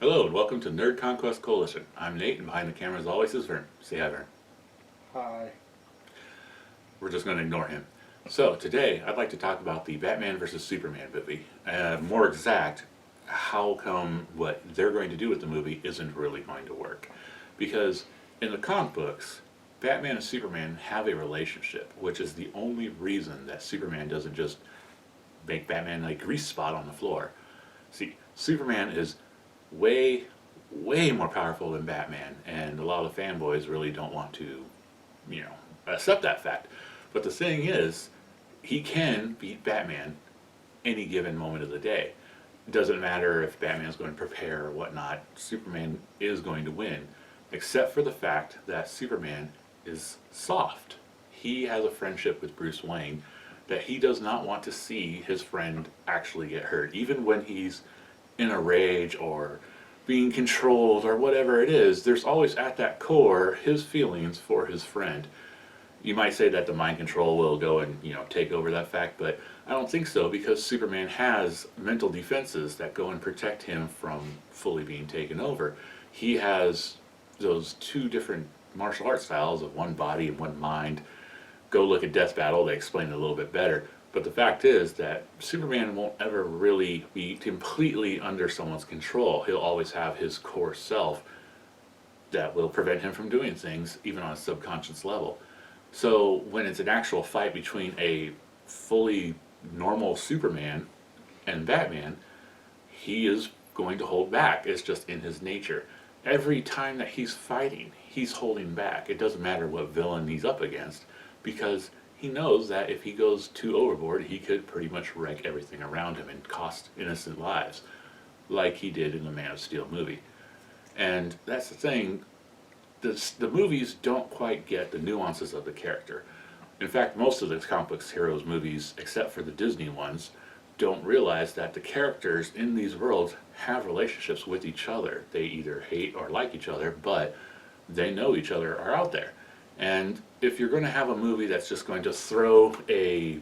Hello and welcome to Nerd Conquest Coalition. I'm Nate and behind the camera as always is Vern. Say hi, Vern. Hi. We're just going to ignore him. So today I'd like to talk about the Batman vs. Superman movie. More exact, how come what they're going to do with the movie isn't really going to work. Because in the comic books, Batman and Superman have a relationship, which is the only reason that Superman doesn't just make Batman a grease spot on the floor. See, Superman is way, way more powerful than Batman, and a lot of the fanboys really don't want to, accept that fact. But the thing is, he can beat Batman any given moment of the day. It doesn't matter if Batman's going to prepare or whatnot, Superman is going to win, except for the fact that Superman is soft. He has a friendship with Bruce Wayne that he does not want to see his friend actually get hurt, even when he's in a rage or being controlled or whatever it is. There's always at that core his feelings for his friend. You might say that the mind control will go and take over that fact, but I don't think so, because Superman has mental defenses that go and protect him from fully being taken over. He has those two different martial arts styles of one body and one mind. Go look at Death Battle, they explain it a little bit better. But the fact is that Superman won't ever really be completely under someone's control. He'll always have his core self that will prevent him from doing things, even on a subconscious level. So when it's an actual fight between a fully normal Superman and Batman, he is going to hold back. It's just in his nature. Every time that he's fighting, he's holding back. It doesn't matter what villain he's up against, because he knows that if he goes too overboard, he could pretty much wreck everything around him and cost innocent lives, like he did in the Man of Steel movie. And that's the thing, the movies don't quite get the nuances of the character. In fact, most of the comic books heroes movies, except for the Disney ones, don't realize that the characters in these worlds have relationships with each other. They either hate or like each other, but they know each other are out there. And if you're going to have a movie that's just going to throw a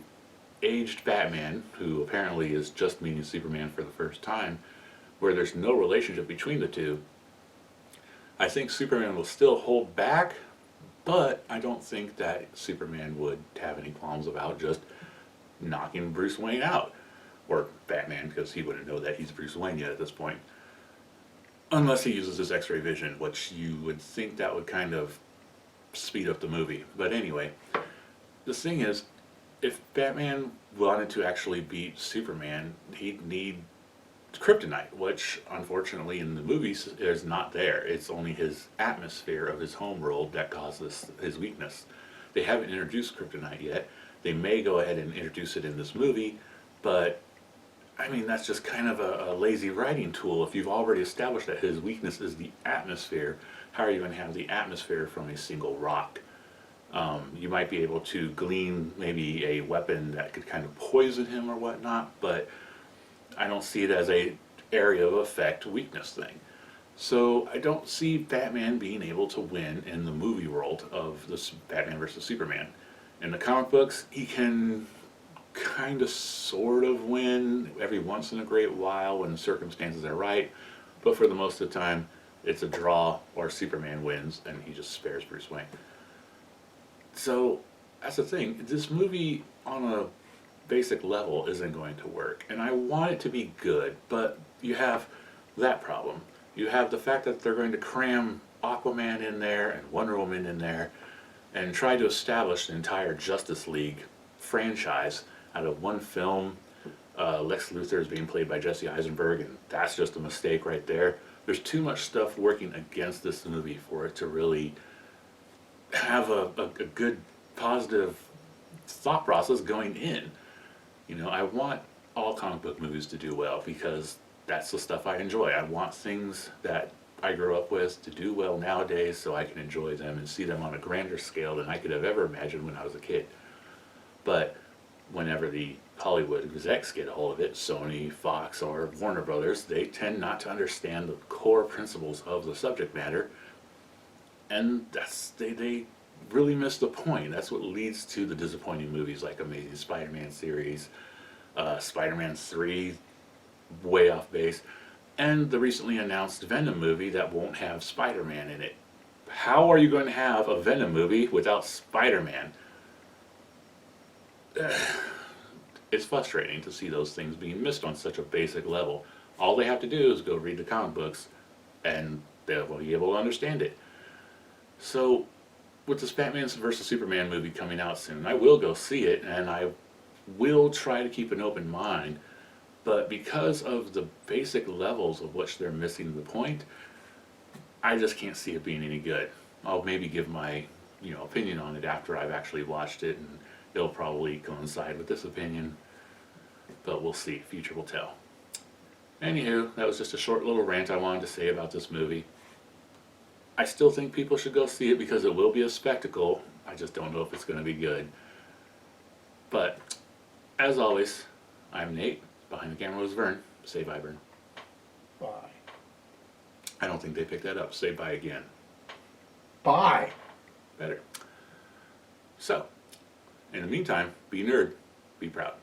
aged Batman, who apparently is just meeting Superman for the first time, where there's no relationship between the two, I think Superman will still hold back, but I don't think that Superman would have any qualms about just knocking Bruce Wayne out. Or Batman, because he wouldn't know that he's Bruce Wayne yet at this point. Unless he uses his X-ray vision, which you would think that would kind of speed up the movie. But anyway, the thing is, if Batman wanted to actually beat Superman, he'd need kryptonite, which unfortunately in the movies is not there. It's only his atmosphere of his home world that causes his weakness. They haven't introduced kryptonite yet. They may go ahead and introduce it in this movie, but I mean, that's just kind of a lazy writing tool. If you've already established that his weakness is the atmosphere, how are you going to have the atmosphere from a single rock? You might be able to glean maybe a weapon that could kind of poison him or whatnot, but I don't see it as a area of effect weakness thing. So I don't see Batman being able to win in the movie world of this Batman versus Superman. In the comic books, he can kind of sort of win every once in a great while when the circumstances are right, but for the most of the time it's a draw or Superman wins and he just spares Bruce Wayne. So that's the thing, this movie on a basic level isn't going to work, and I want it to be good, but you have that problem. You have the fact that they're going to cram Aquaman in there and Wonder Woman in there and try to establish the entire Justice League franchise out of one film. Lex Luthor is being played by Jesse Eisenberg, and that's just a mistake right there. There's too much stuff working against this movie for it to really have a good, positive thought process going in. I want all comic book movies to do well, because that's the stuff I enjoy. I want things that I grew up with to do well nowadays so I can enjoy them and see them on a grander scale than I could have ever imagined when I was a kid. But whenever the Hollywood execs get a hold of it, Sony, Fox, or Warner Brothers, they tend not to understand the core principles of the subject matter, and they really miss the point. That's what leads to the disappointing movies like Amazing Spider-Man series, Spider-Man 3, way off base. and the recently announced Venom movie that won't have Spider-Man in it. How are you going to have a Venom movie without Spider-Man? It's frustrating to see those things being missed on such a basic level. All they have to do is go read the comic books and they'll be able to understand it. So, with this Batman vs. Superman movie coming out soon, I will go see it and I will try to keep an open mind. But because of the basic levels of which they're missing the point, I just can't see it being any good. I'll maybe give my opinion on it after I've actually watched it, and it'll probably coincide with this opinion. But we'll see. Future will tell. Anywho, that was just a short little rant I wanted to say about this movie. I still think people should go see it because it will be a spectacle. I just don't know if it's going to be good. But, as always, I'm Nate. Behind the camera was Vern. Say bye, Vern. Bye. I don't think they picked that up. Say bye again. Bye. Better. So, in the meantime, be nerd, be proud.